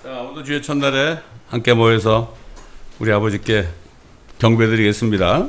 자, 오늘 주의 첫날에 함께 모여서 우리 아버지께 경배드리겠습니다.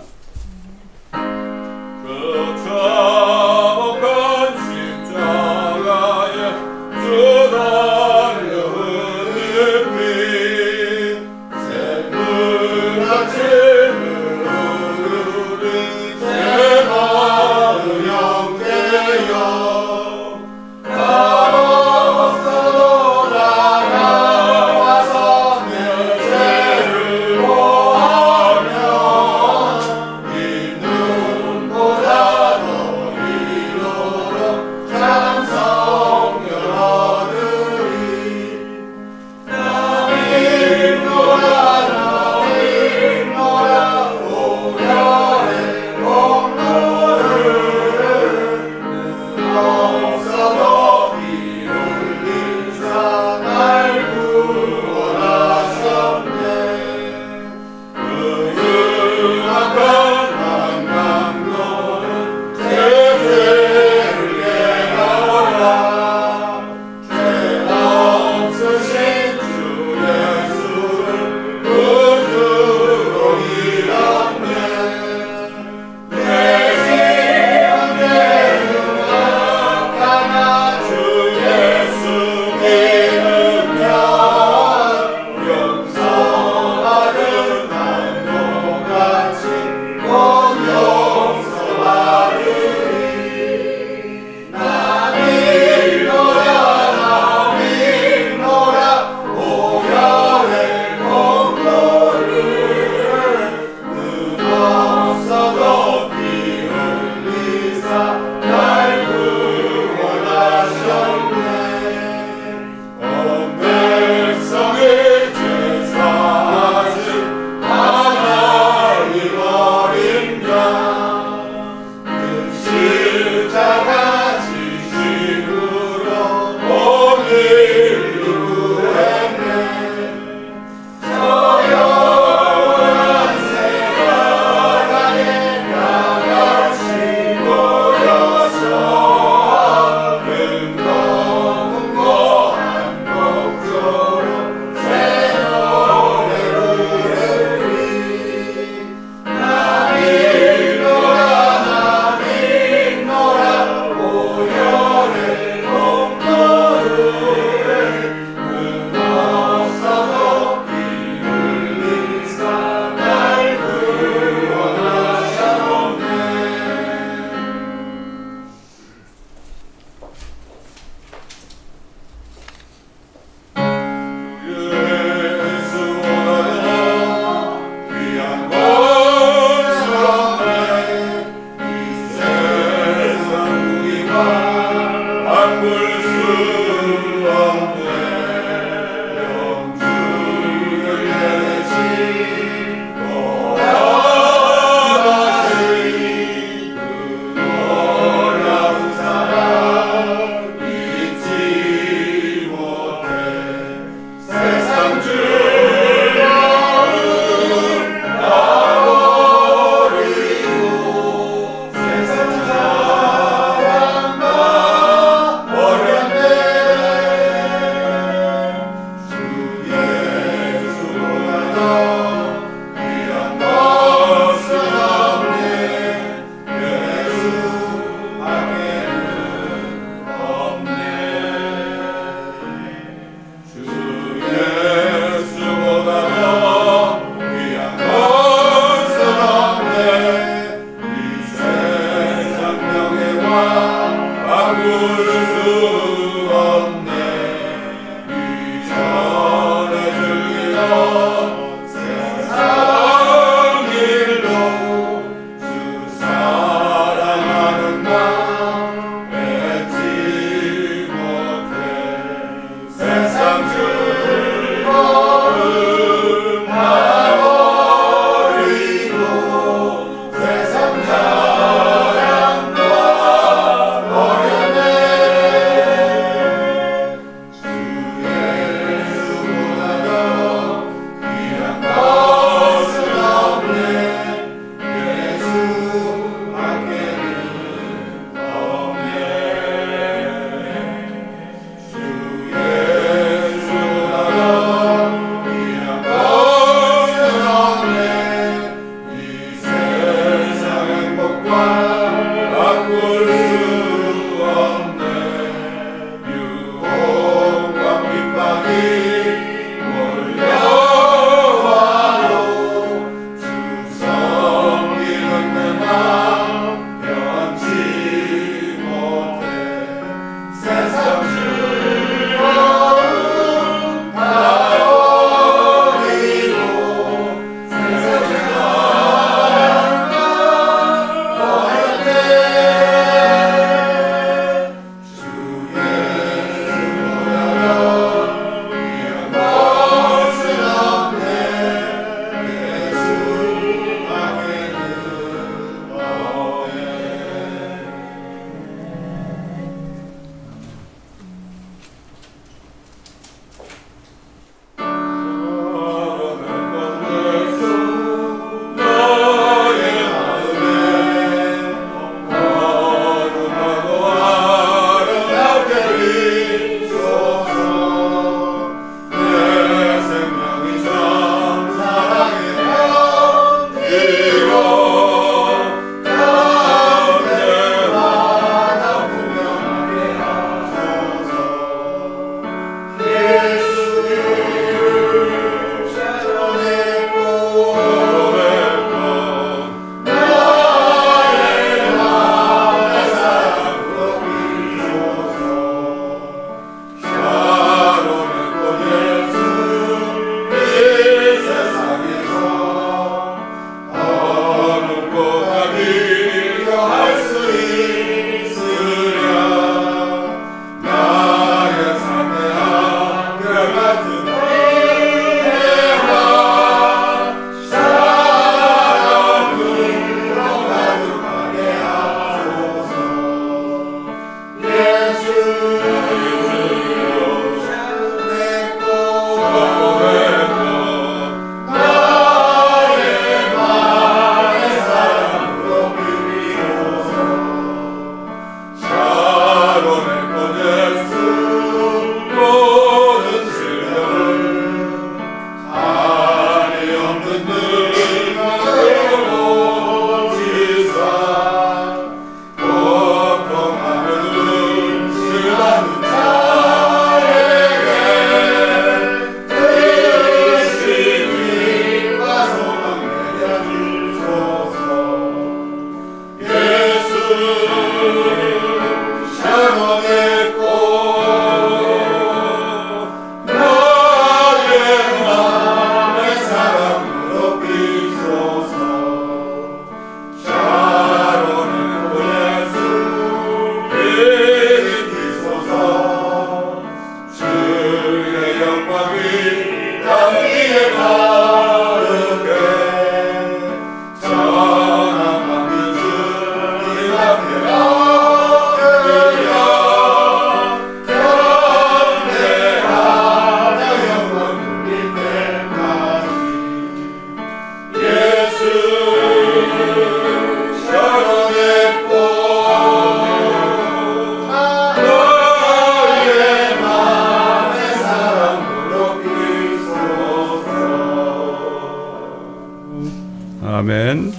아멘.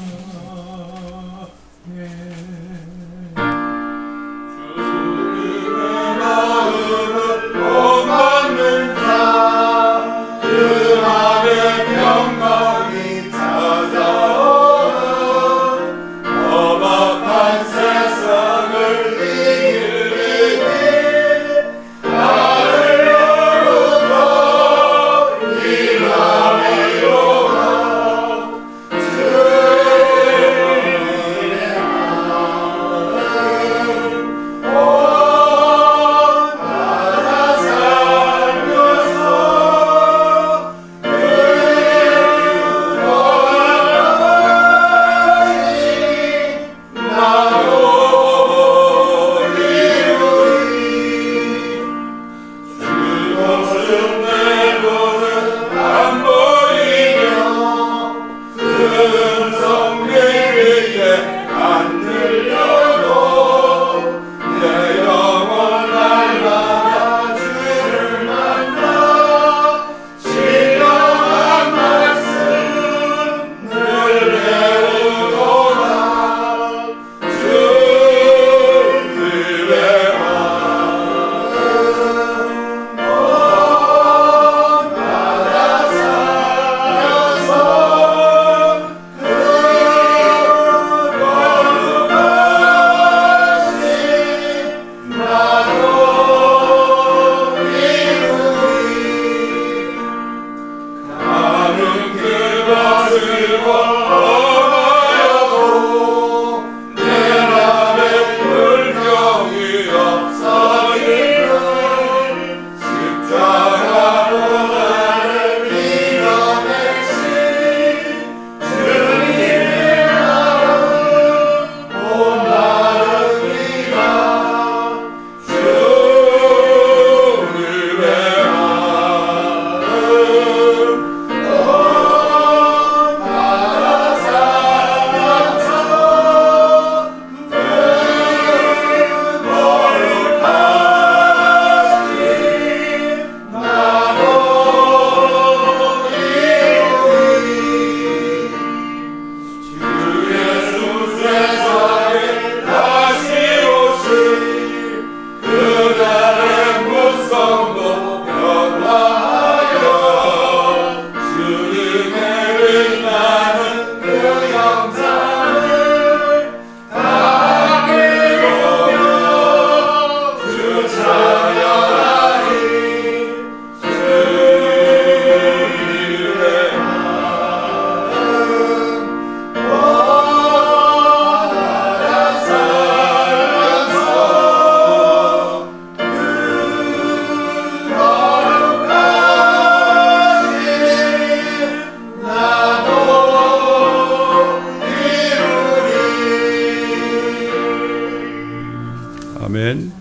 아멘.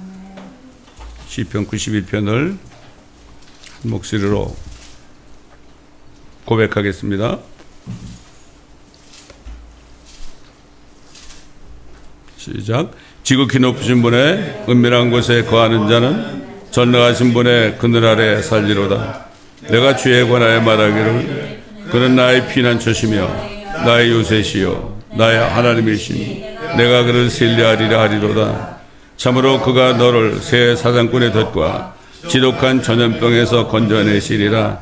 시편 91편을 한 목소리로 고백하겠습니다. 시작. 지극히 높으신 분의 은밀한 곳에 거하는 자는 전능하신 분의 그늘 아래 살리로다. 내가 주에 관하여 말하기를 그는 나의 피난처시며 나의 요새시요 나의 하나님이시니 내가 그를 신뢰하리라 하리로다. 참으로 그가 너를 새 사냥꾼의 덫과 지독한 전염병에서 건져내시리라.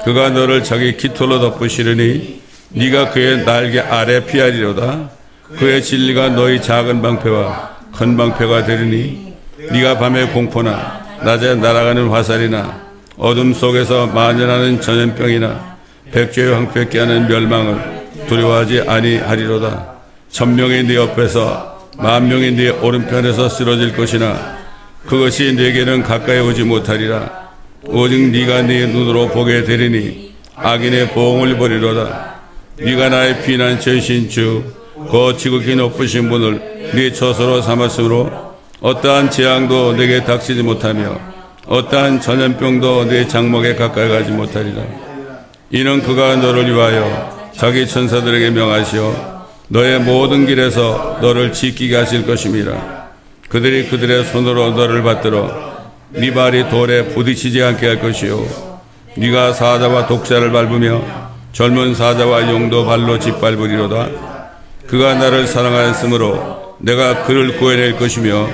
그가 너를 자기 깃털로 덮으시리니 네가 그의 날개 아래 피하리로다. 그의 진리가 너희 작은 방패와 큰 방패가 되리니 네가 밤에 공포나 낮에 날아가는 화살이나 어둠 속에서 만연하는 전염병이나 백죄의 황폐케 하는 멸망을 두려워하지 아니하리로다. 1000명이 네 옆에서 10,000명이 네 오른편에서 쓰러질 것이나 그것이 네게는 가까이 오지 못하리라. 오직 네가 네 눈으로 보게 되리니 악인의 보응을 버리로다. 네가 나의 피난처이신 주 그 지극히 높으신 분을 네 처소로 삼았으므로 어떠한 재앙도 네게 닥치지 못하며 어떠한 전염병도 네 장막에 가까이 가지 못하리라. 이는 그가 너를 위하여 자기 천사들에게 명하시어 너의 모든 길에서 너를 지키게 하실 것임이라. 그들이 그들의 손으로 너를 받들어 네 발이 돌에 부딪히지 않게 할 것이요 네가 사자와 독사를 밟으며 젊은 사자와 용도 발로 짓밟으리로다. 그가 나를 사랑하였으므로 내가 그를 구해낼 것이며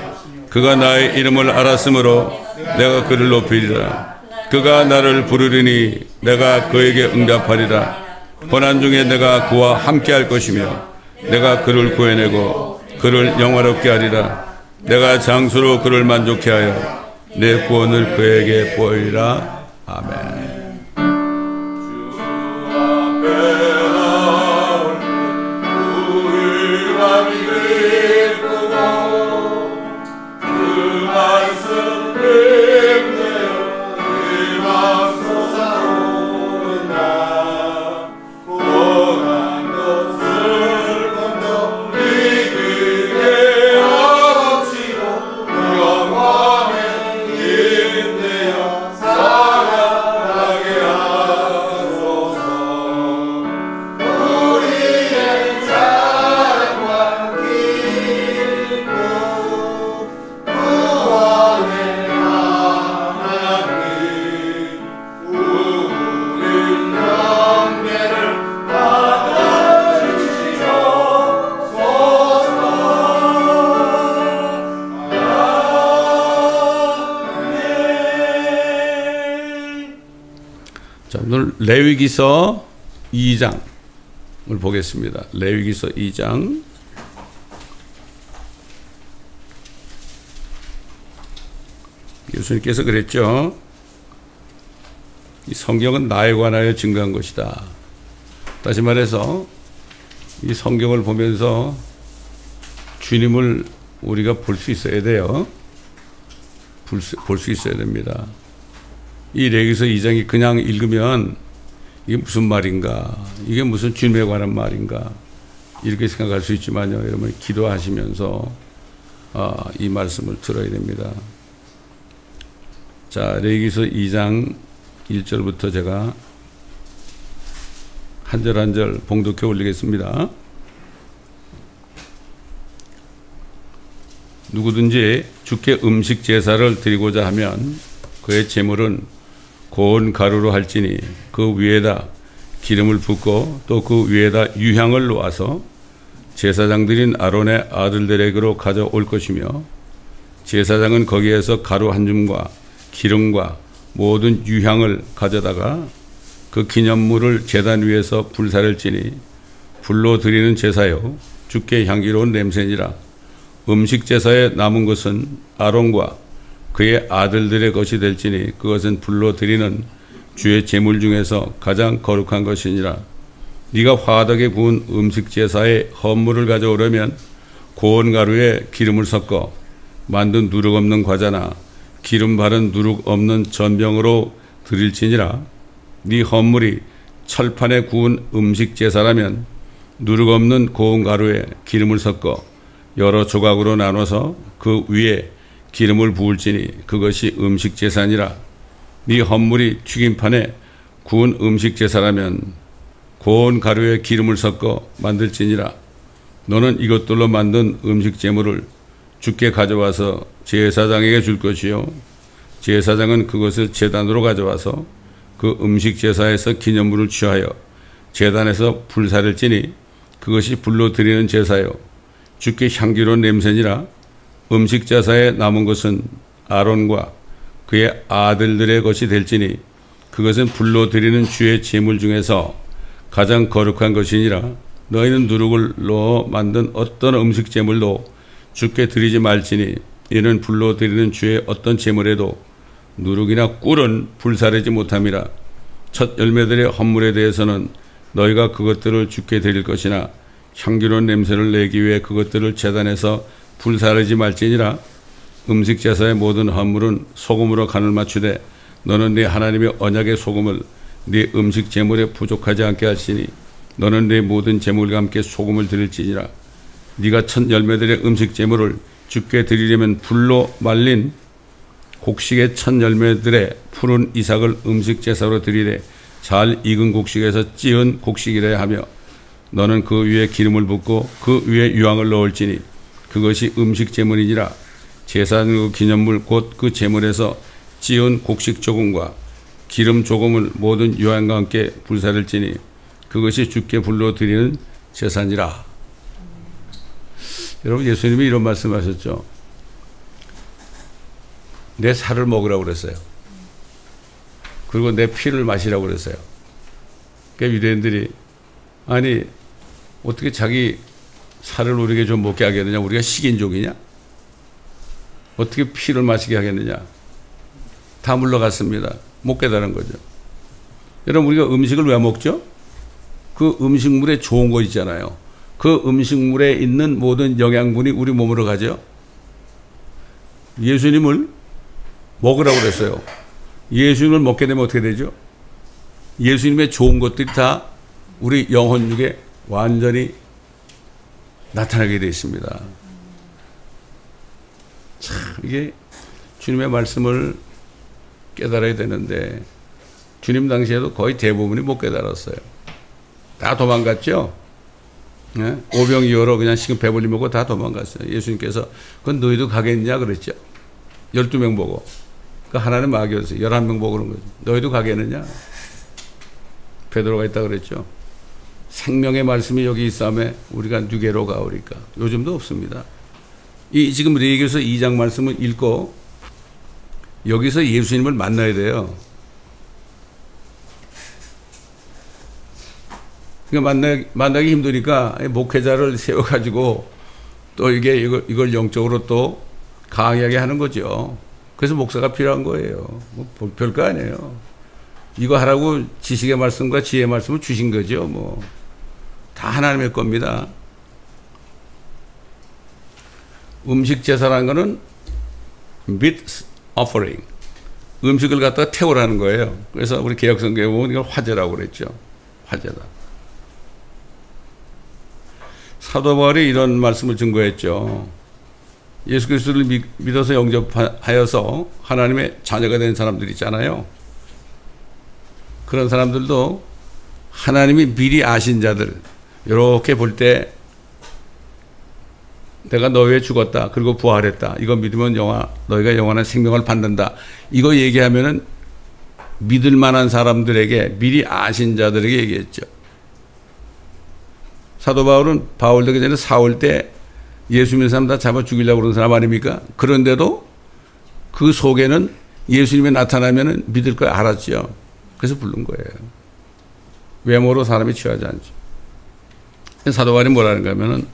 그가 나의 이름을 알았으므로 내가 그를 높이리라. 그가 나를 부르리니 내가 그에게 응답하리라. 고난 중에 내가 그와 함께할 것이며 내가 그를 구해내고 그를 영화롭게 하리라. 내가 장수로 그를 만족케 하여 내 구원을 그에게 보이리라. 아멘. 오늘 레위기서 2장을 보겠습니다. 레위기서 2장. 예수님께서 그랬죠. 이 성경은 나에 관하여 증거한 것이다. 다시 말해서 이 성경을 보면서 주님을 우리가 볼 수 있어야 돼요. 볼 수 있어야 됩니다. 이 레위기서 2장이 그냥 읽으면 이게 무슨 말인가, 이게 무슨 주님에 관한 말인가 이렇게 생각할 수 있지만요, 여러분 기도하시면서 이 말씀을 들어야 됩니다. 자, 레위기서 2장 1절부터 제가 한 절 한 절 봉독해 올리겠습니다. 누구든지 주께 음식 제사를 드리고자 하면 그의 제물은 고운 가루로 할지니 그 위에다 기름을 붓고 또 그 위에다 유향을 놓아서 제사장들인 아론의 아들들에게로 가져올 것이며 제사장은 거기에서 가루 한 줌과 기름과 모든 유향을 가져다가 그 기념물을 제단 위에서 불사를 지니 불로 드리는 제사요 주께 향기로운 냄새니라. 음식 제사에 남은 것은 아론과 그의 아들들의 것이 될지니 그것은 불로 드리는 주의 제물 중에서 가장 거룩한 것이니라. 네가 화덕에 구운 음식 제사에 헌물을 가져오려면 고운 가루에 기름을 섞어 만든 누룩 없는 과자나 기름 바른 누룩 없는 전병으로 드릴지니라. 네 헌물이 철판에 구운 음식 제사라면 누룩 없는 고운 가루에 기름을 섞어 여러 조각으로 나눠서 그 위에 기름을 부을지니 그것이 음식 제사니라. 네 헌물이 튀김판에 구운 음식 제사라면 고운 가루에 기름을 섞어 만들지니라. 너는 이것들로 만든 음식 제물을 주께 가져와서 제사장에게 줄 것이요 제사장은 그것을 제단으로 가져와서 그 음식 제사에서 기념물을 취하여 제단에서 불사를 지니 그것이 불로 드리는 제사요 주께 향기로운 냄새니라. 음식 제사에 남은 것은 아론과 그의 아들들의 것이 될지니 그것은 불로 드리는 주의 제물 중에서 가장 거룩한 것이니라. 너희는 누룩을 넣어 만든 어떤 음식 제물도 주께 드리지 말지니 이는 불로 드리는 주의 어떤 제물에도 누룩이나 꿀은 불사르지 못함이라. 첫 열매들의 헌물에 대해서는 너희가 그것들을 주께 드릴 것이나 향기로운 냄새를 내기 위해 그것들을 제단에서 불사르지 말지니라. 음식 제사의 모든 헌물은 소금으로 간을 맞추되 너는 네 하나님의 언약의 소금을 네 음식 제물에 부족하지 않게 할지니 너는 네 모든 제물과 함께 소금을 드릴지니라. 네가 첫 열매들의 음식 제물을 주께 드리려면 불로 말린 곡식의 첫 열매들의 푸른 이삭을 음식 제사로 드리되 잘 익은 곡식에서 찌은 곡식이라 하며 너는 그 위에 기름을 붓고 그 위에 유향을 넣을지니 그것이 음식 제물이니라. 제사장 기념물 곧 그 제물에서 찌은 곡식 조금과 기름 조금을 모든 유향과 함께 불사를지니 그것이 주께 불러드리는 제사니라. 여러분, 예수님이 이런 말씀하셨죠. 내 살을 먹으라고 그랬어요. 그리고 내 피를 마시라고 그랬어요. 그러니까 유대인들이 아니 어떻게 자기 살을 우리에게 좀 먹게 하겠느냐? 우리가 식인종이냐? 어떻게 피를 마시게 하겠느냐? 다 물러갔습니다. 못 깨달은 거죠. 여러분, 우리가 음식을 왜 먹죠? 그 음식물에 좋은 거 있잖아요. 그 음식물에 있는 모든 영양분이 우리 몸으로 가죠. 예수님을 먹으라고 그랬어요. 예수님을 먹게 되면 어떻게 되죠? 예수님의 좋은 것들이 다 우리 영혼육에 완전히 나타나게 되어 있습니다. 참, 이게 주님의 말씀을 깨달아야 되는데 주님 당시에도 거의 대부분이 못 깨달았어요. 다 도망갔죠. 네? 오병이어로 그냥 지금 배불리 먹고 다 도망갔어요. 예수님께서 그건 너희도 가겠냐 그랬죠. 12명 보고. 그 하나는 마귀였어요. 11명 보고 그런 거죠. 너희도 가겠느냐? 베드로가 있다 그랬죠. 생명의 말씀이 여기 있사매 우리가 누게로 가오리까. 요즘도 없습니다. 이 지금 레위기서 2장 말씀을 읽고 여기서 예수님을 만나야 돼요. 그러니까 만나기 힘드니까 목회자를 세워가지고 또 이걸 영적으로 또 강하게 하는 거죠. 그래서 목사가 필요한 거예요. 뭐 별거 아니에요. 이거 하라고 지식의 말씀과 지혜의 말씀을 주신 거죠. 뭐 다 하나님의 겁니다. 음식 제사라는 거는 meat offering. 음식을 갖다가 태우라는 거예요. 그래서 우리 개혁성경에 보면 이걸 화제라고 그랬죠. 화제다. 사도 바울이 이런 말씀을 증거했죠. 예수 그리스도를 믿어서 영접하여서 하나님의 자녀가 된 사람들 있잖아요. 그런 사람들도 하나님이 미리 아신 자들, 이렇게 볼 때 내가 너 위해 죽었다. 그리고 부활했다. 이거 믿으면 너희가 영원한 생명을 받는다. 이거 얘기하면은 믿을 만한 사람들에게 미리 아신 자들에게 얘기했죠. 사도 바울은 바울 되기 전에 사울 때 예수 믿는 사람 다 잡아 죽이려고 그러는 사람 아닙니까? 그런데도 그 속에는 예수님이 나타나면은 믿을 걸 알았죠. 그래서 부른 거예요. 외모로 사람이 취하지 않죠. 사도 바울이 뭐라는가 하면은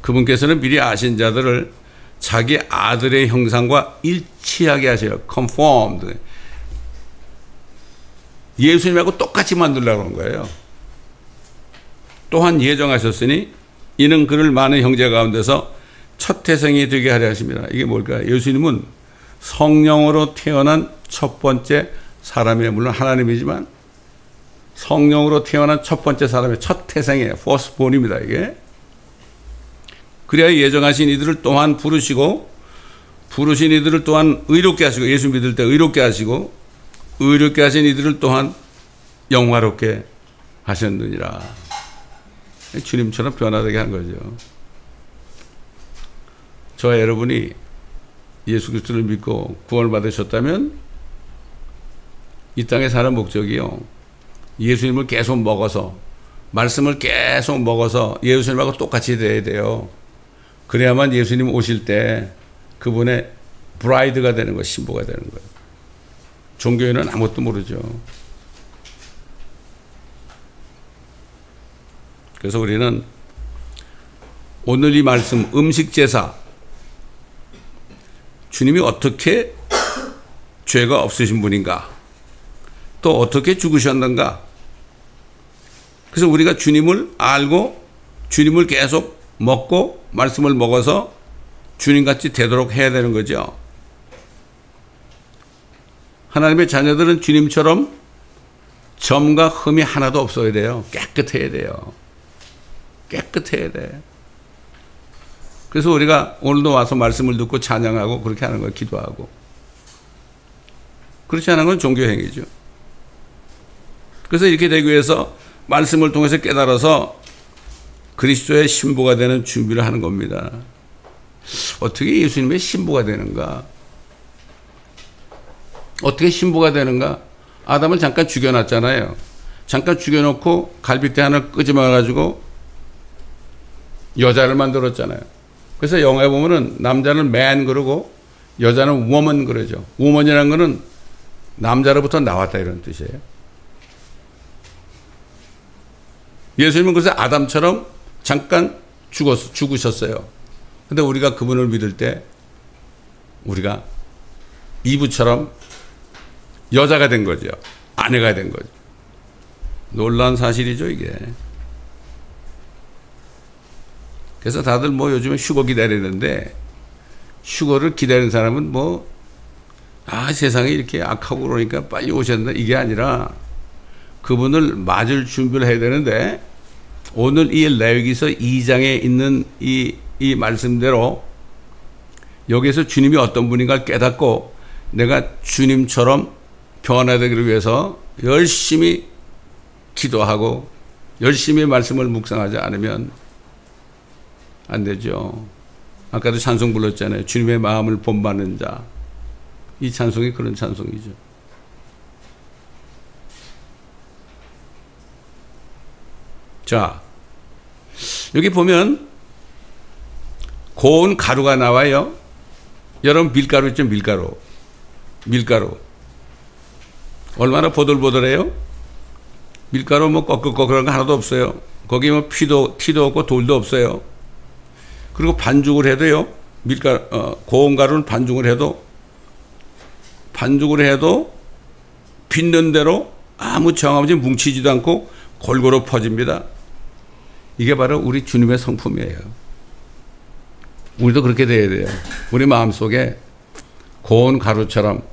그분께서는 미리 아신 자들을 자기 아들의 형상과 일치하게 하셔요. conformed. 예수님하고 똑같이 만들려고 하는 거예요. 또한 예정하셨으니 이는 그를 많은 형제 가운데서 첫 태생이 되게 하려 하십니다. 이게 뭘까요? 예수님은 성령으로 태어난 첫 번째 사람이에요. 물론 하나님이지만 성령으로 태어난 첫 번째 사람의 첫 태생이에요. firstborn입니다. 이게. 그래야 예정하신 이들을 또한 부르시고 부르신 이들을 또한 의롭게 하시고 예수 믿을 때 의롭게 하시고 의롭게 하신 이들을 또한 영화롭게 하셨느니라. 주님처럼 변화되게 한 거죠. 저와 여러분이 예수 그리스도를 믿고 구원을 받으셨다면 이 땅에 사는 목적이요. 예수님을 계속 먹어서 말씀을 계속 먹어서 예수님하고 똑같이 돼야 돼요. 그래야만 예수님 오실 때 그분의 브라이드가 되는 거예요. 신부가 되는 거예요. 종교에는 아무것도 모르죠. 그래서 우리는 오늘 이 말씀 음식제사 주님이 어떻게 죄가 없으신 분인가 또 어떻게 죽으셨는가. 그래서 우리가 주님을 알고 주님을 계속 먹고 말씀을 먹어서 주님같이 되도록 해야 되는 거죠. 하나님의 자녀들은 주님처럼 점과 흠이 하나도 없어야 돼요. 깨끗해야 돼요. 깨끗해야 돼. 그래서 우리가 오늘도 와서 말씀을 듣고 찬양하고 그렇게 하는 거예요. 기도하고. 그렇지 않은 건 종교행위죠. 그래서 이렇게 되기 위해서 말씀을 통해서 깨달아서 그리스도의 신부가 되는 준비를 하는 겁니다. 어떻게 예수님의 신부가 되는가? 어떻게 신부가 되는가? 아담을 잠깐 죽여놨잖아요. 잠깐 죽여놓고 갈비뼈 하나 끄집어가지고 여자를 만들었잖아요. 그래서 영화에 보면은 남자는 man 그러고 여자는 woman 그러죠. woman이라는 거는 남자로부터 나왔다 이런 뜻이에요. 예수님은 그래서 아담처럼 잠깐 죽으셨어요. 근데 우리가 그분을 믿을 때 우리가 이브처럼 여자가 된 거죠. 아내가 된 거죠. 놀라운 사실이죠, 이게. 그래서 다들 뭐 요즘에 휴거 기다리는데 휴거를 기다리는 사람은 뭐 세상이 이렇게 악하고 그러니까 빨리 오셔야 된다 이게 아니라 그분을 맞을 준비를 해야 되는데 오늘 이 레위기서 2장에 있는 이 말씀대로 여기에서 주님이 어떤 분인가 깨닫고 내가 주님처럼 변화되기를 위해서 열심히 기도하고 열심히 말씀을 묵상하지 않으면 안 되죠. 아까도 찬송 불렀잖아요. 주님의 마음을 본받는 자. 이 찬송이 그런 찬송이죠. 자, 여기 보면 고운 가루가 나와요. 여러분 밀가루 있죠? 밀가루. 얼마나 보들보들해요? 밀가루 뭐 꺼끌꺼끌한 거 하나도 없어요. 거기 뭐 티도 없고 돌도 없어요. 그리고 반죽을 해도요. 고운 가루는 반죽을 해도 빚는 대로 아무 정함 없이 뭉치지도 않고 골고루 퍼집니다. 이게 바로 우리 주님의 성품이에요. 우리도 그렇게 돼야 돼요. 우리 마음속에 고운 가루처럼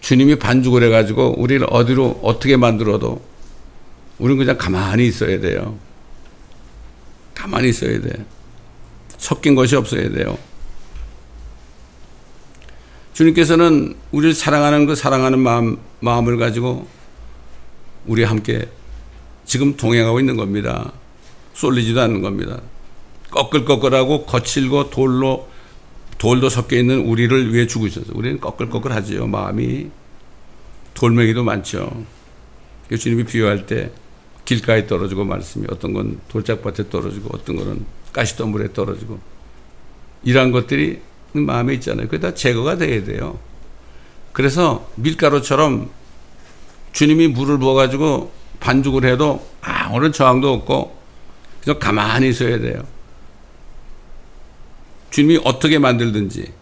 주님이 반죽을 해가지고 우리를 어디로 어떻게 만들어도 우리는 그냥 가만히 있어야 돼요. 가만히 있어야 돼요. 섞인 것이 없어야 돼요. 주님께서는 우리를 사랑하는 그 사랑하는 마음을 가지고 우리와 함께 지금 동행하고 있는 겁니다. 쏠리지도 않는 겁니다. 꺼끌꺼끌하고 거칠고 돌도 섞여 있는 우리를 위해 죽으셔서 우리는 꺼끌꺼끌하지요. 마음이 돌멩이도 많죠. 주님이 비유할 때 길가에 떨어지고 말씀이 어떤 건 돌짝밭에 떨어지고 어떤 거는 가시덤불에 떨어지고 이러한 것들이 마음에 있잖아요. 그게 다 제거가 돼야 돼요. 그래서 밀가루처럼 주님이 물을 부어가지고 반죽을 해도 아무런 저항도 없고 그냥 가만히 있어야 돼요. 주님이 어떻게 만들든지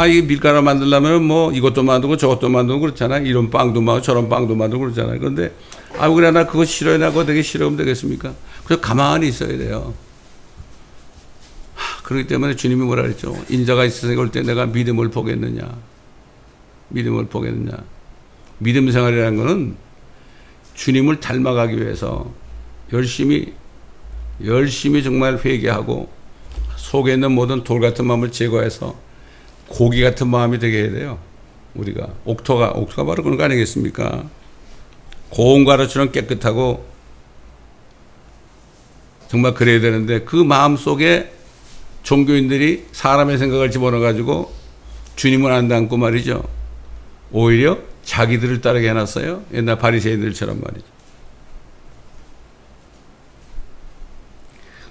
이게 밀가루 만들려면 뭐 이것도 만들고 저것도 만들고 그렇잖아요. 이런 빵도 만들고 저런 빵도 만들고 그렇잖아요. 그런데 그래 나 그거 싫어해 나 그거 되게 싫어하면 되겠습니까? 그래서 가만히 있어야 돼요. 그렇기 때문에 주님이 뭐라 그랬죠? 인자가 이 세상에 올 때 내가 믿음을 보겠느냐. 믿음 생활이라는 것은 주님을 닮아가기 위해서 열심히 정말 회개하고 속에 있는 모든 돌 같은 마음을 제거해서 고기 같은 마음이 되게 해야 돼요. 우리가 옥토가 바로 그런 거 아니겠습니까? 고운 가루처럼 깨끗하고 정말 그래야 되는데 그 마음 속에 종교인들이 사람의 생각을 집어넣어가지고 주님을 안 닮고 말이죠. 오히려 자기들을 따르게 해놨어요. 옛날 바리새인들처럼 말이죠.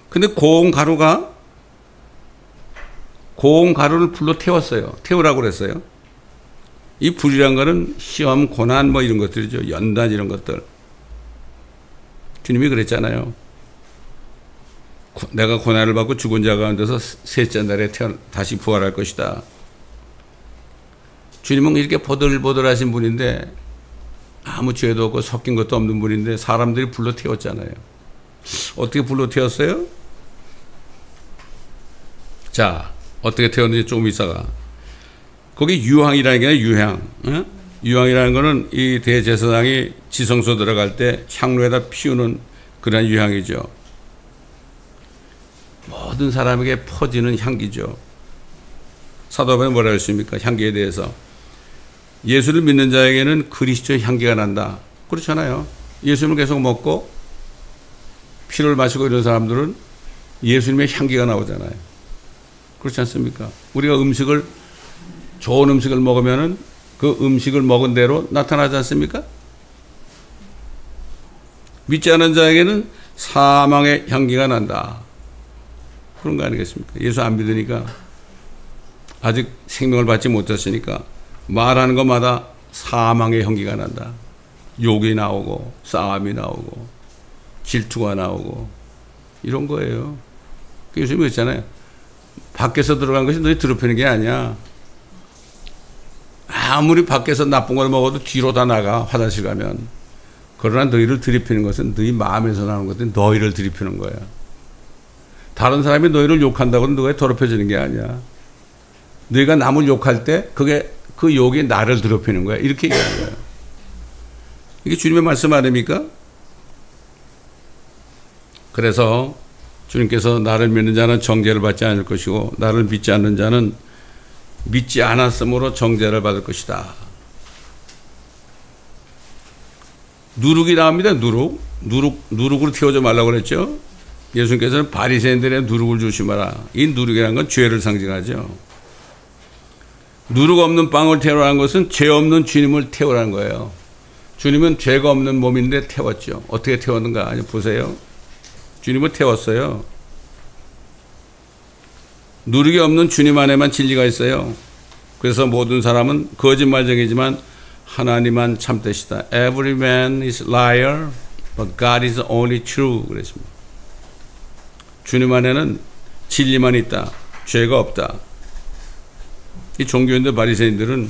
근데 고운 가루를 불로 태웠어요. 태우라고 그랬어요. 이 불이란 거는 시험, 고난 뭐 이런 것들이죠. 연단 이런 것들. 주님이 그랬잖아요. 내가 고난을 받고 죽은 자 가운데서 셋째 날에 다시 부활할 것이다. 주님은 이렇게 보들보들하신 분인데 아무 죄도 없고 섞인 것도 없는 분인데 사람들이 불로 태웠잖아요. 어떻게 불로 태웠어요? 자, 어떻게 태웠는지 조금 있다가 거기 유향이라는 게 아니라 유향. 유향이라는 거는 이 대제사장이 지성소 들어갈 때 향로에다 피우는 그런 유향이죠. 모든 사람에게 퍼지는 향기죠. 사도바울이 뭐라 했습니까? 향기에 대해서. 예수를 믿는 자에게는 그리스도의 향기가 난다. 그렇잖아요. 예수님을 계속 먹고 피를 마시고 이런 사람들은 예수님의 향기가 나오잖아요. 그렇지 않습니까? 우리가 좋은 음식을 먹으면은 그 음식을 먹은 대로 나타나지 않습니까? 믿지 않은 자에게는 사망의 향기가 난다. 그런 거 아니겠습니까? 예수 안 믿으니까, 아직 생명을 받지 못했으니까 말하는 것마다 사망의 향기가 난다. 욕이 나오고 싸움이 나오고 질투가 나오고 이런 거예요. 예수님이 그랬잖아요. 밖에서 들어간 것이 너희 더럽히는 게 아니야. 아무리 밖에서 나쁜 걸 먹어도 뒤로 다 나가, 화장실 가면. 그러나 너희를 더럽히는 것은 너희 마음에서 나오는 것은 너희를 더럽히는 거야. 다른 사람이 너희를 욕한다고 너희가 더럽혀지는 게 아니야. 너희가 남을 욕할 때 그게 그 욕이 나를 더럽히는 거야. 이렇게 얘기하는 거야. 이게 주님의 말씀 아닙니까? 그래서 주님께서 나를 믿는 자는 정죄를 받지 않을 것이고 나를 믿지 않는 자는 믿지 않았으므로 정죄를 받을 것이다. 누룩이 나옵니다. 누룩으로 태우지 말라고 그랬죠. 예수님께서는 바리새인들의 누룩을 조심하라. 이 누룩이라는 건 죄를 상징하죠. 누룩 없는 빵을 태우라는 것은 죄 없는 주님을 태우라는 거예요. 주님은 죄가 없는 몸인데 태웠죠. 어떻게 태웠는가? 아니, 보세요. 주님을 태웠어요. 누룩이 없는 주님 안에만 진리가 있어요. 그래서 모든 사람은 거짓말쟁이지만 하나님만 참되시다. Every man is liar, but God is only true. 그랬습니다. 주님 안에는 진리만 있다. 죄가 없다. 이 종교인들 바리새인들은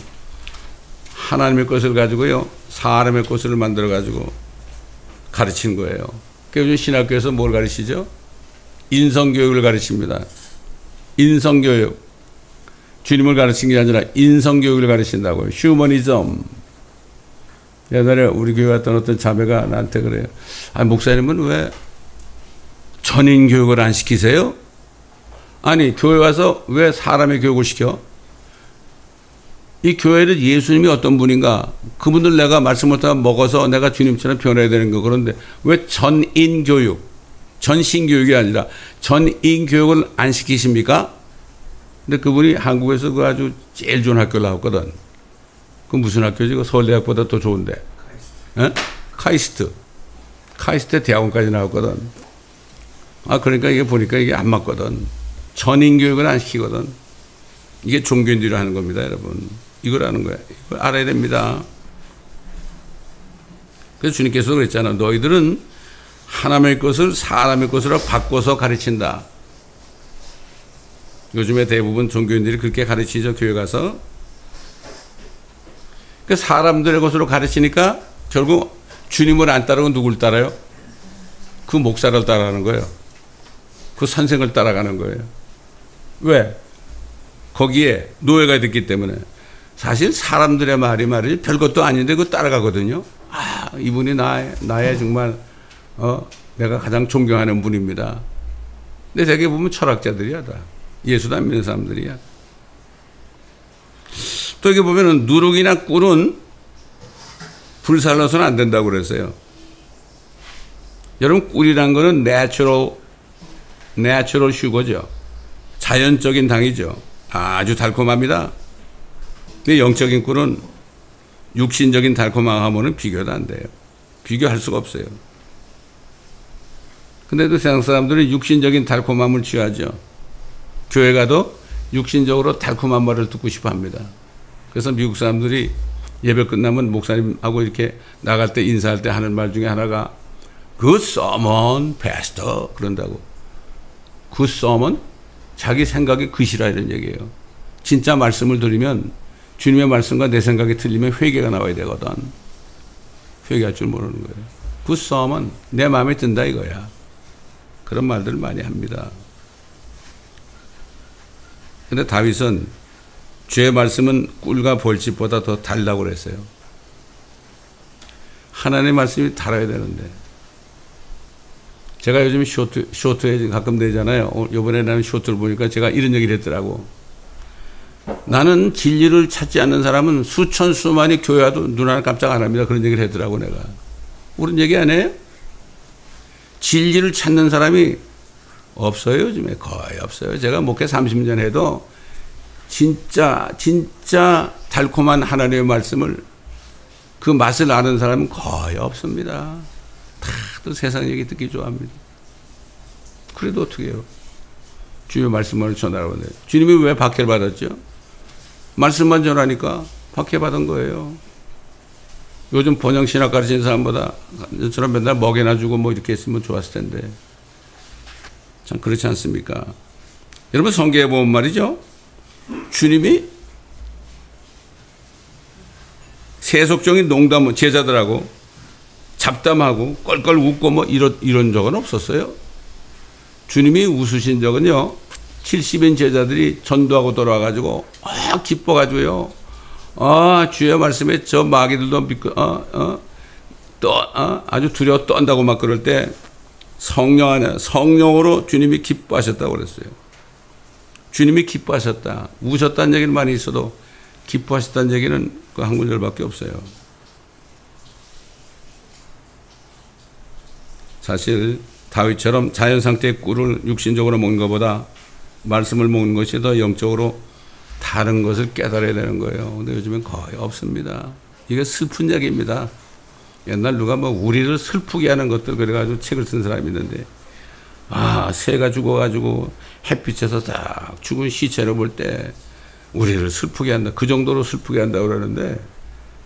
하나님의 것을 가지고요, 사람의 것을 만들어 가지고 가르치는 거예요. 그래서 요즘 신학교에서 뭘 가르치죠? 인성교육을 가르칩니다. 인성교육. 주님을 가르치는 게 아니라 인성교육을 가르친다고요. 휴머니즘. 옛날에 우리 교회 왔던 어떤 자매가 나한테 그래요. 아니, 목사님은 왜 전인교육을 안 시키세요? 아니, 교회 와서 왜 사람의 교육을 시켜? 이 교회는 예수님이 어떤 분인가? 그분들 내가 말씀 못하고 먹어서 내가 주님처럼 변해야 되는 거. 그런데 왜 전인교육, 전신교육이 아니라 전인교육을 안 시키십니까? 근데 그분이 한국에서 그 아주 제일 좋은 학교를 나왔거든. 그 무슨 학교지? 그 서울대학보다 더 좋은데. 카이스트. 카이스트 대학원까지 나왔거든. 아, 그러니까 이게 보니까 이게 안 맞거든. 전인교육을 안 시키거든. 이게 종교인들이 하는 겁니다, 여러분. 이거라는 거야. 이걸 알아야 됩니다. 그래서 주님께서 그랬잖아. 너희들은 하나님의 것을 사람의 것으로 바꿔서 가르친다. 요즘에 대부분 종교인들이 그렇게 가르치죠, 교회 가서. 그 사람들의 것으로 가르치니까 결국 주님을 안 따르고 누굴 따라요? 그 목사를 따라가는 거예요. 그 선생을 따라가는 거예요. 왜? 거기에 노예가 됐기 때문에. 사실 사람들의 말이 별것도 아닌데 그거 따라가거든요. 아, 이분이 나의 정말 내가 가장 존경하는 분입니다. 근데 되게 보면 철학자들이야 다. 예수도 안 믿는 사람들이야. 또 여기 보면은 누룩이나 꿀은 불살라서는 안 된다고 그랬어요. 여러분, 꿀이란 거는 내추럴 슈거죠. 자연적인 당이죠. 아주 달콤합니다. 근데 영적인 꿀은 육신적인 달콤함하고는 비교도 안 돼요. 비교할 수가 없어요. 근데도 세상 사람들은 육신적인 달콤함을 취하죠. 교회 가도 육신적으로 달콤한 말을 듣고 싶어 합니다. 그래서 미국 사람들이 예배 끝나면 목사님하고 이렇게 나갈 때 인사할 때 하는 말 중에 하나가 Good sermon, pastor 그런다고. Good sermon? 자기 생각이 굿이라 이런 얘기예요. 진짜 말씀을 들으면 주님의 말씀과 내 생각이 틀리면 회개가 나와야 되거든. 회개할 줄 모르는 거예요. Good sermon, 내 마음에 든다 이거야. 그런 말들을 많이 합니다. 근데 다윗은 주의 말씀은 꿀과 벌집보다 더 달다고 그랬어요. 하나님의 말씀이 달아야 되는데. 제가 요즘 쇼트에 가끔 내잖아요. 이번에 나는 쇼트를 보니까 제가 이런 얘기를 했더라고. 나는 진리를 찾지 않는 사람은 수천 수만이 교회 와도 눈 하나 깜짝 안 합니다. 그런 얘기를 했더라고 내가. 그런 얘기 안 해요? 진리를 찾는 사람이 없어요. 요즘에 거의 없어요. 제가 목회 30년 해도 진짜 달콤한 하나님의 말씀을 그 맛을 아는 사람은 거의 없습니다. 다들 세상 얘기 듣기 좋아합니다. 그래도 어떻게 해요? 주의 말씀만을 전하라고 하네요. 주님이 왜 박해를 받았죠? 말씀만 전하니까 박해받은 거예요. 요즘 번영신학 가르치는 사람보다 저처럼 맨날 먹이나 주고 뭐 이렇게 했으면 좋았을 텐데. 참 그렇지 않습니까? 여러분 성경에 보면 말이죠. 주님이 세속적인 농담, 제자들하고 잡담하고 껄껄 웃고 뭐 이런 적은 없었어요. 주님이 웃으신 적은요. 70인 제자들이 전도하고 돌아와가지고 기뻐가지고요. 주의 말씀에 저 마귀들도 믿고 아주 두려워 떤다고 막 그럴 때 성령 안에 성령으로 주님이 기뻐하셨다고 그랬어요. 주님이 기뻐하셨다. 우셨다는 얘기는 많이 있어도 기뻐하셨다는 얘기는 그 한 구절밖에 없어요. 사실 다윗처럼 자연 상태의 꿀을 육신적으로 먹는 것보다 말씀을 먹는 것이 더 영적으로 다른 것을 깨달아야 되는 거예요. 근데 요즘엔 거의 없습니다. 이게 슬픈 얘기입니다. 옛날 누가 뭐 우리를 슬프게 하는 것들 그래가지고 책을 쓴 사람이 있는데 새가 죽어가지고 햇빛에서 딱 죽은 시체를 볼 때 우리를 슬프게 한다. 그 정도로 슬프게 한다고 그러는데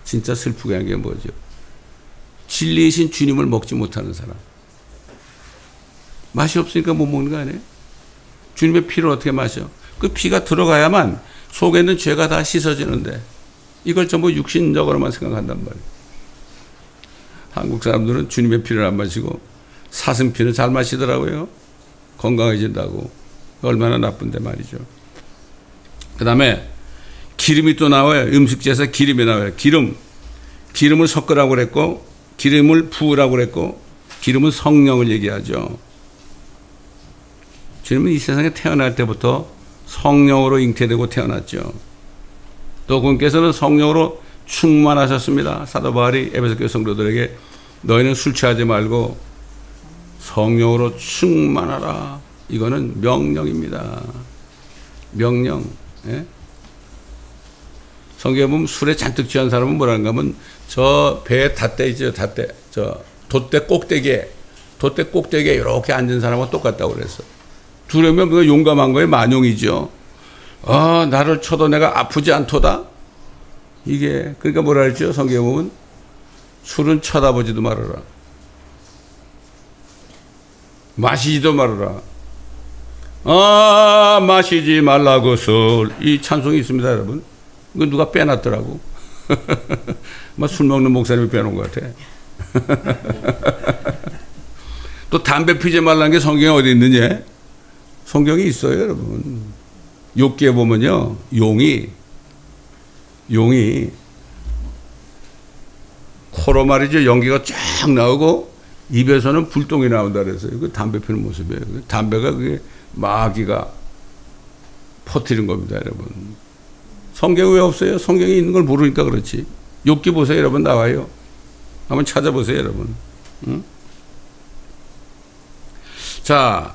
진짜 슬프게 한 게 뭐죠? 진리이신 주님을 먹지 못하는 사람. 맛이 없으니까 못 먹는 거 아니에요? 주님의 피를 어떻게 마셔? 그 피가 들어가야만 속에 있는 죄가 다 씻어지는데 이걸 전부 육신적으로만 생각한단 말이에요. 한국 사람들은 주님의 피를 안 마시고 사슴피는 잘 마시더라고요. 건강해진다고. 얼마나 나쁜데 말이죠. 그 다음에 기름이 또 나와요. 음식재에서 기름이 나와요. 기름을 섞으라고 그랬고 기름을 부으라고 그랬고 기름은 성령을 얘기하죠. 주님은 이 세상에 태어날 때부터 성령으로 잉태되고 태어났죠. 또 그분께서는 성령으로 충만하셨습니다. 사도 바울이 에베소 교회 성도들에게 너희는 술 취하지 말고 성령으로 충만하라. 이거는 명령입니다. 명령. 예? 성경에 보면 술에 잔뜩 취한 사람은 뭐라는가 하면 저 배에 닷대 있죠. 닷대. 저 돛대 꼭대기에 이렇게 앉은 사람과 똑같다고 그랬어. 두려면 그 용감한 거에 만용이죠. 나를 쳐도 내가 아프지 않도다. 이게 그러니까 뭐라 했죠? 성경에 보면 술은 쳐다보지도 말아라. 마시지도 말아라. 마시지 말라고 술. 이 찬송이 있습니다, 여러분. 이거 누가 빼놨더라고. 막 술 먹는 목사님이 빼놓은 것 같아. 또 담배 피지 말라는 게 성경에 어디 있느냐? 성경이 있어요, 여러분. 욥기에 보면요, 용이 코로 말이죠, 연기가 쫙 나오고 입에서는 불똥이 나온다 그랬어요. 그 담배 피는 모습이에요. 담배가 그게 마귀가 퍼뜨린 겁니다, 여러분. 성경에 왜 없어요? 성경에 있는 걸 모르니까 그렇지. 욥기 보세요, 여러분. 나와요. 한번 찾아보세요, 여러분. 응? 자,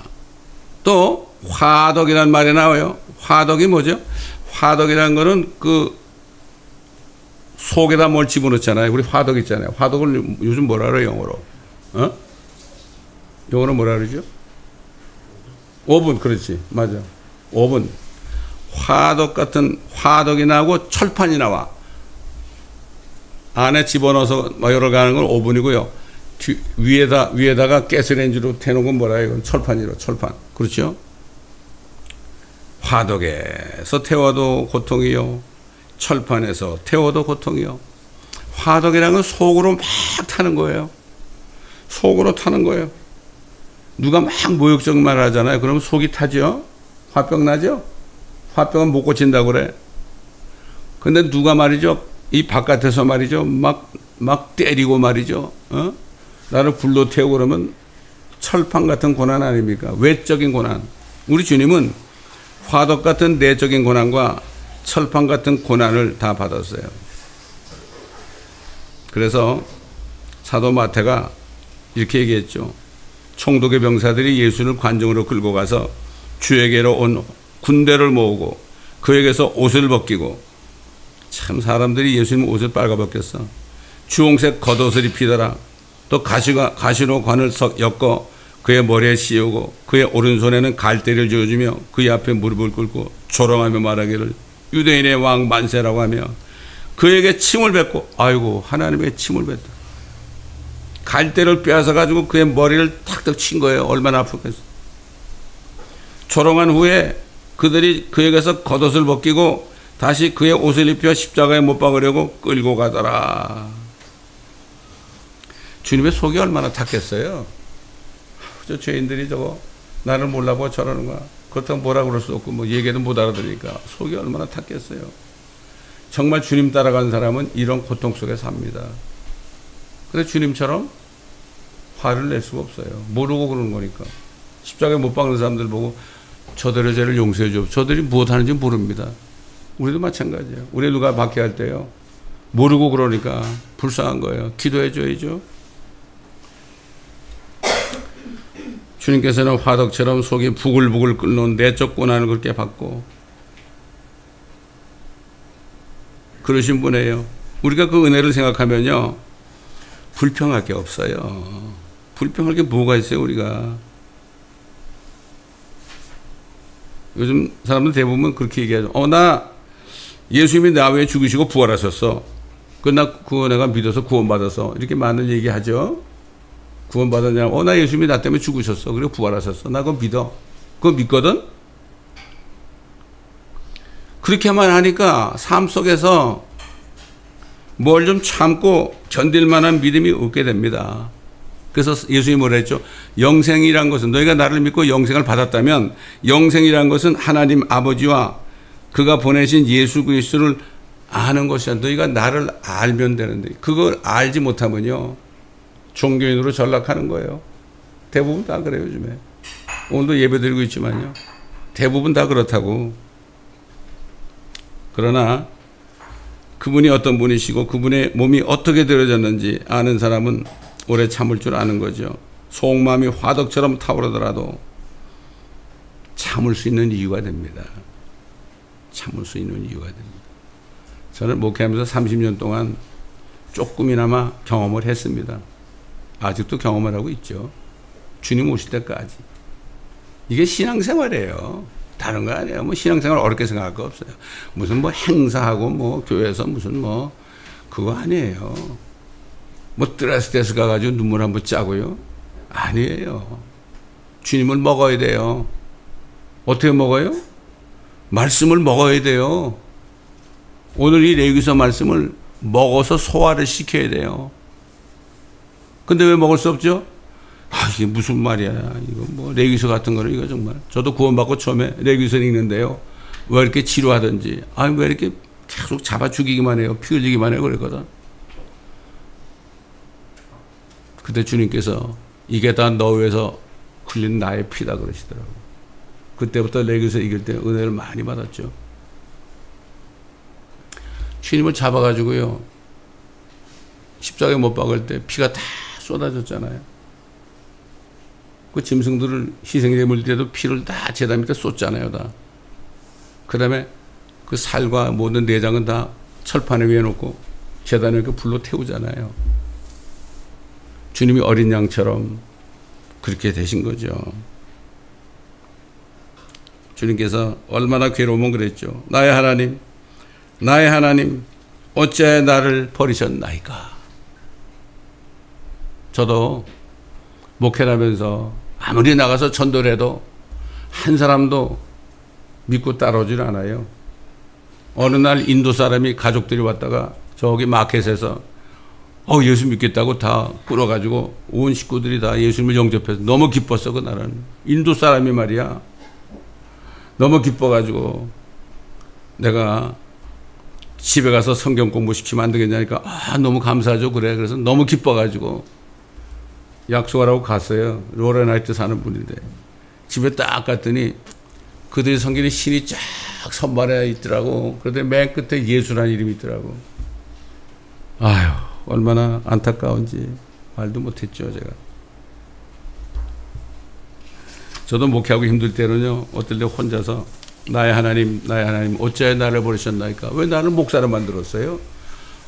또 화덕이라는 말이 나와요. 화덕이 뭐죠? 화덕이라는 거는 그 속에다 뭘 집어넣잖아요. 우리 화덕 있잖아요. 화덕을 요즘 뭐라 그래요, 영어로? 영어로 뭐라 그러죠? 오븐. 그렇지. 맞아. 오븐. 화덕 같은 화덕이 나오고 철판이 나와. 안에 집어넣어서 열어가는 건 오븐이고요. 위에다가 가스레인지로 태우는 건 뭐라 해요? 철판이로. 철판. 그렇죠? 화덕에서 태워도 고통이요. 철판에서 태워도 고통이요. 화덕이라는 건 속으로 막 타는 거예요. 속으로 타는 거예요. 누가 막 모욕적 말 하잖아요. 그러면 속이 타죠? 화병 나죠? 화병은 못 고친다고 그래. 근데 누가 말이죠? 이 바깥에서 말이죠? 막 때리고 말이죠? 나를 불로 태우고 그러면 철판 같은 고난 아닙니까? 외적인 고난. 우리 주님은 화덕 같은 내적인 고난과 철판 같은 고난을 다 받았어요. 그래서 사도 마태가 이렇게 얘기했죠. 총독의 병사들이 예수를 관중으로 끌고 가서 주에게로 온 군대를 모으고 그에게서 옷을 벗기고, 참 사람들이 예수님 옷을 빨아벗겼어. 주홍색 겉옷을 입히더라. 또 가시로 관을 엮어 그의 머리에 씌우고 그의 오른손에는 갈대를 쥐어주며 그의 앞에 무릎을 꿇고 조롱하며 말하기를 유대인의 왕 만세라고 하며 그에게 침을 뱉고, 아이고 하나님의 침을 뱉다. 갈대를 빼앗아 가지고 그의 머리를 탁탁 친 거예요. 얼마나 아프겠어. 조롱한 후에 그들이 그에게서 겉옷을 벗기고 다시 그의 옷을 입혀 십자가에 못 박으려고 끌고 가더라. 주님의 속이 얼마나 탔겠어요. 저 죄인들이 저거 나를 몰라보고 저러는 거야. 그렇다고 뭐라 그럴 수 없고 뭐 얘기도 못 알아들으니까 속이 얼마나 탔겠어요. 정말 주님 따라간 사람은 이런 고통 속에 삽니다. 근데 주님처럼 화를 낼 수가 없어요. 모르고 그러는 거니까. 십자가에 못 박는 사람들 보고 저들의 죄를 용서해 줘. 저들이 무엇 하는지 모릅니다. 우리도 마찬가지예요. 우리 누가 박해할 때요. 모르고 그러니까 불쌍한 거예요. 기도해 줘야죠. 주님께서는 화덕처럼 속이 부글부글 끓는 내적 고난을 그렇게 받고 그러신 분이에요. 우리가 그 은혜를 생각하면요. 불평할 게 없어요. 불평할 게 뭐가 있어요, 우리가. 요즘 사람들 대부분 그렇게 얘기하죠. 나 예수님이 나 위해 죽으시고 부활하셨어. 그거 내가 믿어서 구원받아서. 이렇게 많은 얘기 하죠. 구원받았냐. 나 예수님이 나 때문에 죽으셨어. 그리고 부활하셨어. 나 그거 믿어. 그거 믿거든? 그렇게만 하니까 삶 속에서 뭘 좀 참고 견딜 만한 믿음이 없게 됩니다. 그래서 예수님이 뭐라 했죠? 영생이란 것은 너희가 나를 믿고 영생을 받았다면 영생이란 것은 하나님 아버지와 그가 보내신 예수 그리스도를 아는 것이야. 너희가 나를 알면 되는데 그걸 알지 못하면요. 종교인으로 전락하는 거예요. 대부분 다 그래요, 요즘에. 오늘도 예배 드리고 있지만요. 대부분 다 그렇다고. 그러나 그분이 어떤 분이시고 그분의 몸이 어떻게 되어졌는지 아는 사람은 오래 참을 줄 아는 거죠. 속마음이 화덕처럼 타오르더라도 참을 수 있는 이유가 됩니다. 참을 수 있는 이유가 됩니다. 저는 목회하면서 30년 동안 조금이나마 경험을 했습니다. 아직도 경험을 하고 있죠. 주님 오실 때까지. 이게 신앙생활이에요. 다른 거 아니에요. 뭐 신앙생활 어렵게 생각할 거 없어요. 무슨 뭐 행사하고 뭐 교회에서 무슨 뭐 그거 아니에요. 뭐 스트레스 가가지고 눈물 한번 짜고요. 아니에요. 주님을 먹어야 돼요. 어떻게 먹어요? 말씀을 먹어야 돼요. 오늘 이 레위기서 말씀을 먹어서 소화를 시켜야 돼요. 근데 왜 먹을 수 없죠? 이게 무슨 말이야. 이거 뭐 레위기서 같은 거는 이거 정말. 저도 구원받고 처음에 레위기서 읽는데요. 왜 이렇게 지루하든지. 왜 이렇게 계속 잡아 죽이기만 해요. 피 흘리기만 해요. 그랬거든. 그때 주님께서 이게 다 너 위해서 흘린 나의 피다 그러시더라고요. 그때부터 레위기서 읽을 때 은혜를 많이 받았죠. 주님을 잡아가지고요. 십자가에 못 박을 때 피가 다 쏟아졌잖아요. 그 짐승들을 희생제물 때도 피를 다 제단 밑에 쏟잖아요. 다. 그 다음에 그 살과 모든 내장은 다 철판 위에 놓고 제단에 이렇게 불로 태우잖아요. 주님이 어린 양처럼 그렇게 되신 거죠. 주님께서 얼마나 괴로우면 그랬죠. 나의 하나님, 어찌하여 나를 버리셨나이까. 저도 목회를 하면서 아무리 나가서 전도를 해도 한 사람도 믿고 따라오질 않아요. 어느 날 인도 사람이 가족들이 왔다가 저기 마켓에서 예수 믿겠다고 다 끌어가지고 온 식구들이 다 예수님을 영접해서 너무 기뻤어. 그날은 인도 사람이 말이야. 너무 기뻐가지고 내가 집에 가서 성경 공부시키면 안 되겠냐니까 너무 감사하죠. 그래. 그래서 너무 기뻐가지고 약속하라고 갔어요. 로렌하이트 사는 분인데 집에 딱 갔더니 그들이 섬기는 신이 쫙 선발해 있더라고. 그런데 맨 끝에 예수라는 이름이 있더라고. 얼마나 안타까운지 말도 못했죠. 제가. 저도 목회하고 힘들 때는요. 어떨 때 혼자서 나의 하나님 어찌하여 나를 버리셨나이까. 왜 나를 목사로 만들었어요?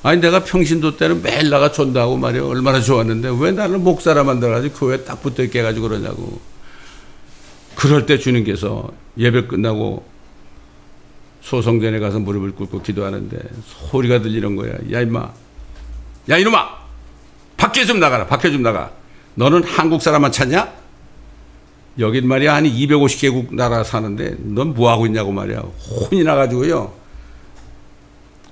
아니 내가 평신도 때는 매일 나가 전도하고 말이야 얼마나 좋았는데 왜 나를 목사라 만들어가지고 교회에 딱 붙어있게 해가지고 그러냐고. 그럴 때 주님께서 예배 끝나고 소성전에 가서 무릎을 꿇고 기도하는데 소리가 들리는 거야. 야 임마, 야 이놈아, 밖에 좀 나가라. 밖에 좀 나가. 너는 한국 사람만 찾냐? 여긴 말이야 한 250개국 나라 사는데 넌 뭐하고 있냐고 말이야. 혼이 나가지고요.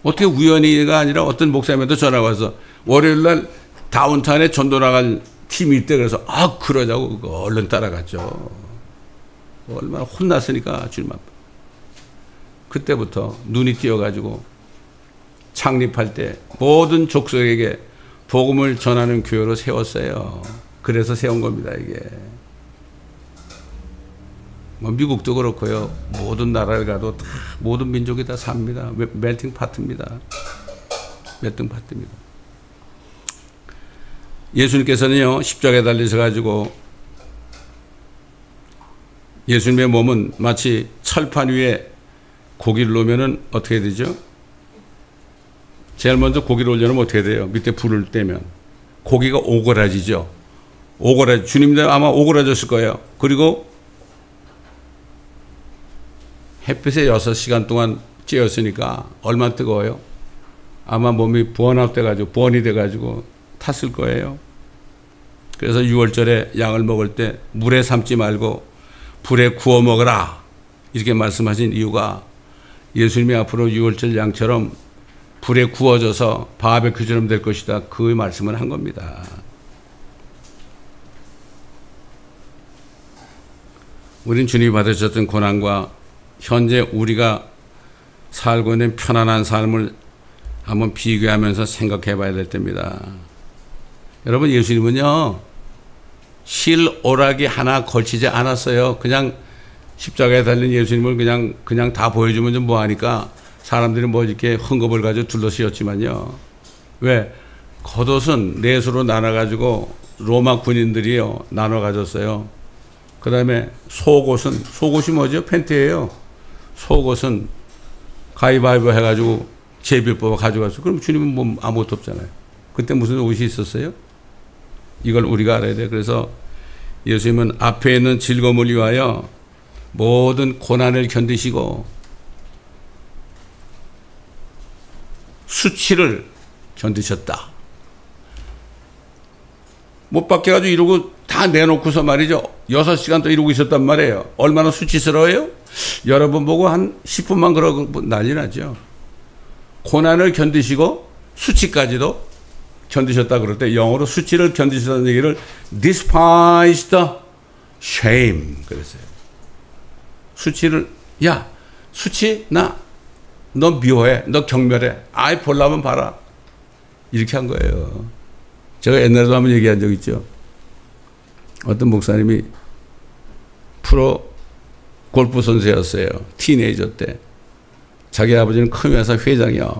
어떻게 우연히가 아니라 어떤 목사님한테 전화가 와서 월요일날 다운타운에 전도 나갈 팀이 있대. 그래서 아 그러자고 얼른 따라갔죠. 얼마나 혼났으니까 주님 앞에. 그때부터 눈이 띄어가지고 창립할 때 모든 족속에게 복음을 전하는 교회로 세웠어요. 그래서 세운 겁니다 이게. 뭐 미국도 그렇고요. 모든 나라를 가도 다 모든 민족이 다 삽니다. 멜팅 파트입니다. 멜팅 파트입니다. 예수님께서는요 십자가에 달리셔가지고 예수님의 몸은 마치 철판 위에 고기를 놓으면은 어떻게 되죠? 제일 먼저 고기를 올려놓으면 어떻게 돼요? 밑에 불을 떼면 고기가 오그라지죠. 오그라지. 주님도 아마 오그라졌을 거예요. 그리고 햇빛에 6시간 동안 쬐었으니까 얼마나 뜨거워요? 아마 몸이 번업돼가지고 번이 돼가지고 탔을 거예요. 그래서 6월절에 양을 먹을 때 물에 삶지 말고 불에 구워 먹으라 이렇게 말씀하신 이유가 예수님이 앞으로 6월절 양처럼 불에 구워져서 바베큐처럼 될 것이다. 그 말씀을 한 겁니다. 우린 주님이 받으셨던 고난과 현재 우리가 살고 있는 편안한 삶을 한번 비교하면서 생각해 봐야 될 때입니다. 여러분 예수님은요 실 오락이 하나 걸치지 않았어요. 그냥 십자가에 달린 예수님을 그냥 다 보여주면 좀 뭐하니까 사람들이 뭐 이렇게 헝겊을 가지고 둘러씌웠지만요. 왜? 겉옷은 넷으로 나눠가지고 로마 군인들이요 나눠 가졌어요. 그 다음에 속옷이 뭐죠? 팬티예요. 속옷은 가위바위보 해가지고 제비뽑아 가져갔어요. 그럼 주님은 뭐 아무것도 없잖아요. 그때 무슨 옷이 있었어요? 이걸 우리가 알아야 돼. 그래서 예수님은 앞에 있는 즐거움을 위하여 모든 고난을 견디시고 수치를 견디셨다. 못 박혀가지고 이러고 다 내놓고서 말이죠. 6시간 또 이러고 있었단 말이에요. 얼마나 수치스러워요? 여러분 보고 한 10분만 그러고 난리 나죠. 고난을 견디시고 수치까지도 견디셨다 그럴 때 영어로 수치를 견디셨다는 얘기를 despise the shame 그랬어요. 수치를 야 수치 너 미워해 너 경멸해 아이 보려면 봐라 이렇게 한 거예요. 제가 옛날에도 한번 얘기한 적 있죠. 어떤 목사님이 프로 골프 선수였어요. 티네이저 때. 자기 아버지는 큰 회사 회장이야.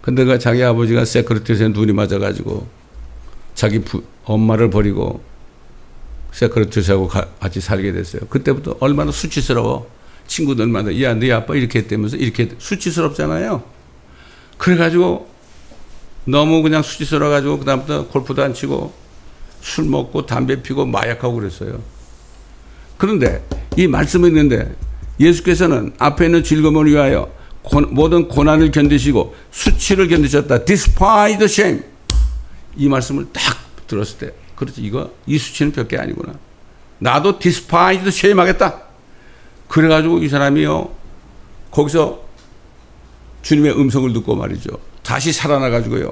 근데 그 자기 아버지가 세크리티에서 눈이 맞아가지고 자기 엄마를 버리고 세크리티하고 같이 살게 됐어요. 그때부터 얼마나 수치스러워. 친구들마다 야 네 아빠 이렇게 했다면서 이렇게 수치스럽잖아요. 그래가지고 너무 그냥 수치스러워가지고 그다음부터 골프도 안 치고 술 먹고 담배 피고 마약하고 그랬어요. 그런데 이 말씀이 있는데 예수께서는 앞에 있는 즐거움을 위하여 모든 고난을 견디시고 수치를 견디셨다. despise the shame. 이 말씀을 딱 들었을 때 그렇지 이 수치는 별게 아니구나. 나도 despise the shame 하겠다. 그래가지고 이 사람이요 거기서 주님의 음성을 듣고 말이죠. 다시 살아나가지고요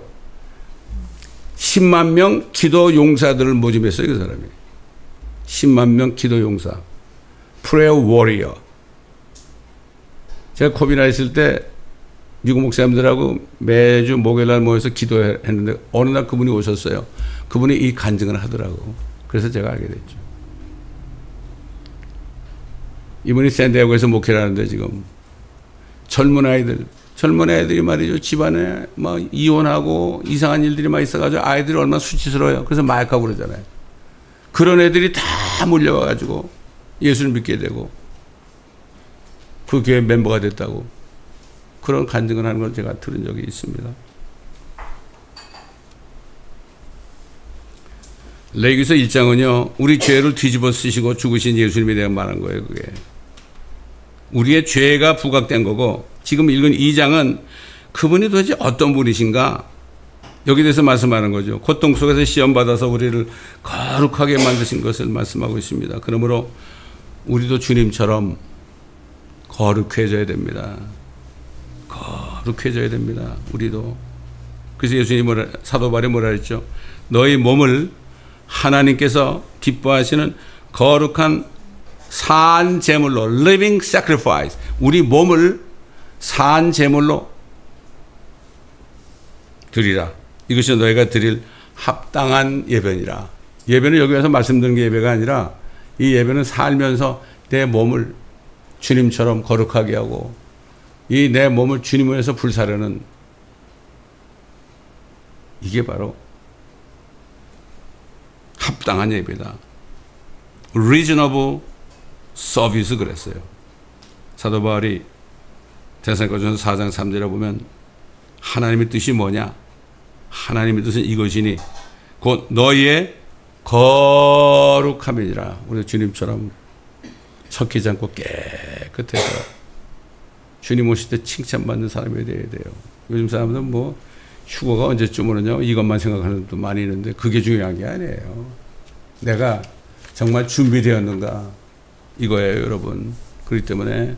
10만 명 기도 용사들을 모집했어요. 그 사람이 10만 명 기도 용사 prayer warrior. 제가 코비나 있을 때 미국 목사님들하고 매주 목요일날 모여서 기도했는데 어느 날 그분이 오셨어요. 그분이 이 간증을 하더라고. 그래서 제가 알게 됐죠. 이분이 샌디에고에서 목회를 하는데 지금 젊은 아이들이 말이죠. 집안에 막 이혼하고 이상한 일들이 막 있어가지고 아이들이 얼마나 수치스러워요. 그래서 마약하고 그러잖아요. 그런 애들이 다 몰려와가지고 예수를 믿게 되고 그 교회 멤버가 됐다고 그런 간증을 하는 걸 제가 들은 적이 있습니다. 레위기서 1장은요 우리 죄를 뒤집어 쓰시고 죽으신 예수님에 대한 말한 거예요. 그게 우리의 죄가 부각된 거고, 지금 읽은 2장은 그분이 도대체 어떤 분이신가 여기에 대해서 말씀하는 거죠. 고통 속에서 시험받아서 우리를 거룩하게 만드신 것을 말씀하고 있습니다. 그러므로 우리도 주님처럼 거룩해져야 됩니다. 거룩해져야 됩니다. 우리도. 그래서 예수님이 사도 바울이 뭐라 했죠? 너희 몸을 하나님께서 기뻐하시는 거룩한 산 제물로, living sacrifice, 우리 몸을 산 제물로 드리라. 이것이 너희가 드릴 합당한 예배니라. 예배는 여기 와서 말씀드리는 게 예배가 아니라, 이 예배는 살면서 내 몸을 주님처럼 거룩하게 하고 이 내 몸을 주님을 위해서 불사르는, 이게 바로 합당한 예배다. reasonable service 그랬어요. 사도 바울이 데살로니가전서 4장 3절에 보면 하나님의 뜻이 뭐냐? 하나님의 뜻은 이것이니 곧 너희의 거룩함이니라. 우리 주님처럼 섞이지 않고 깨끗해서 주님 오실 때 칭찬받는 사람이 되어야 돼요. 요즘 사람들은 뭐 휴거가 언제쯤 오느냐 이것만 생각하는 분도 많이 있는데 그게 중요한 게 아니에요. 내가 정말 준비되었는가 이거예요, 여러분. 그렇기 때문에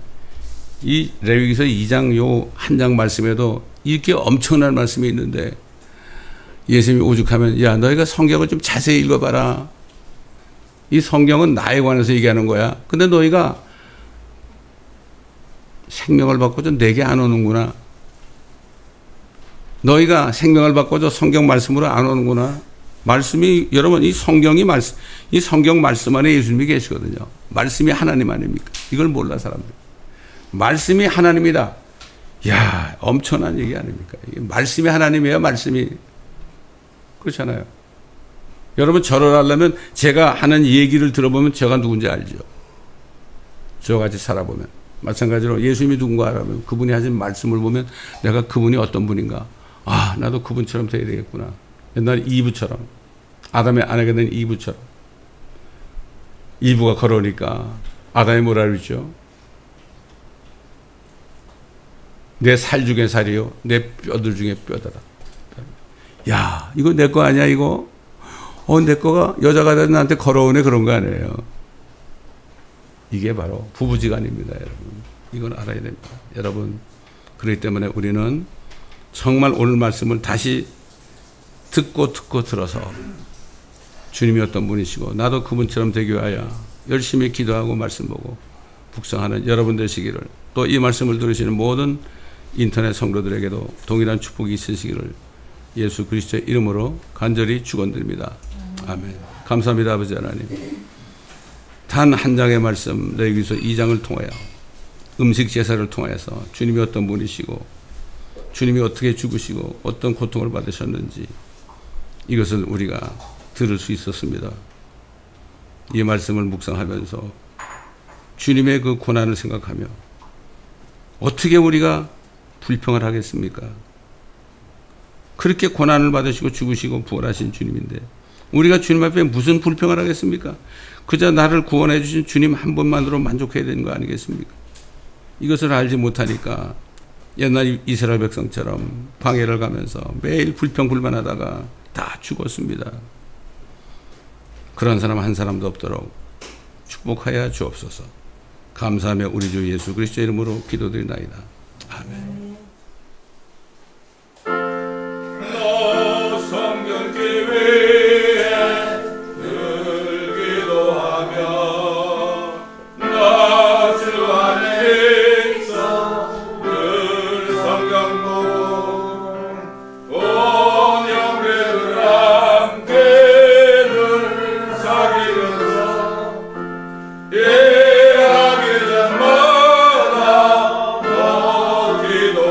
이 레위기서 2장 요 한 장 말씀에도 이렇게 엄청난 말씀이 있는데 예수님이 오죽하면 야 너희가 성경을 좀 자세히 읽어봐라. 이 성경은 나에 관해서 얘기하는 거야. 근데 너희가 생명을 받고도 내게 안 오는구나. 너희가 생명을 받고도 성경 말씀으로 안 오는구나. 말씀이, 여러분, 이 성경이 말씀, 이 성경 말씀 안에 예수님이 계시거든요. 말씀이 하나님 아닙니까? 이걸 몰라, 사람들. 말씀이 하나님이다. 야, 엄청난 얘기 아닙니까? 이게 말씀이 하나님이에요, 말씀이. 그렇잖아요. 여러분, 절을 하려면 제가 하는 얘기를 들어보면 제가 누군지 알죠. 저와 같이 살아보면. 마찬가지로 예수님이 누군가 알아보면 그분이 하신 말씀을 보면 내가 그분이 어떤 분인가. 아, 나도 그분처럼 돼야 되겠구나. 옛날 이브처럼. 아담의 아내가 된 이브처럼. 이브가 걸어오니까 아담이 뭐라 그러죠? 내 살 중에 살이요. 내 뼈들 중에 뼈다라. 야, 이거 내 거 아니야, 이거? 내 거가 여자가 된 나한테 걸어오네, 그런 거 아니에요. 이게 바로 부부지간입니다, 여러분. 이건 알아야 됩니다. 여러분, 그렇기 때문에 우리는 정말 오늘 말씀을 다시 듣고 들어서 주님이 어떤 분이시고 나도 그분처럼 되기 위하여 열심히 기도하고 말씀 보고 묵상하는 여러분 되시기를, 또 이 말씀을 들으시는 모든 인터넷 성도들에게도 동일한 축복이 있으시기를 예수 그리스도의 이름으로 간절히 축원드립니다. 아멘. 감사합니다, 아버지 하나님. 단 한 장의 말씀, 레위기서 2장을 통하여 음식 제사를 통해서 주님이 어떤 분이시고 주님이 어떻게 죽으시고 어떤 고통을 받으셨는지 이것을 우리가 들을 수 있었습니다. 이 말씀을 묵상하면서 주님의 그 고난을 생각하며 어떻게 우리가 불평을 하겠습니까? 그렇게 고난을 받으시고 죽으시고 부활하신 주님인데 우리가 주님 앞에 무슨 불평을 하겠습니까? 그저 나를 구원해 주신 주님 한 분만으로 만족해야 되는 거 아니겠습니까? 이것을 알지 못하니까 옛날 이스라엘 백성처럼 광야를 가면서 매일 불평불만하다가 다 죽었습니다. 그런 사람 한 사람도 없도록 축복하여 주옵소서. 감사하며 우리 주 예수 그리스도의 이름으로 기도드리나이다. 아멘. 기도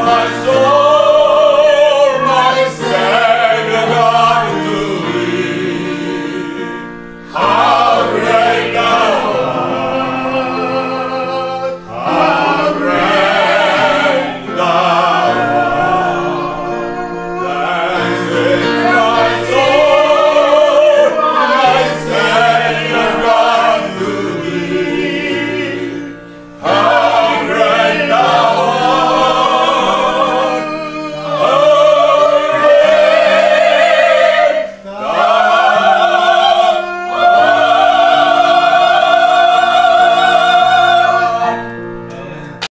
구할 수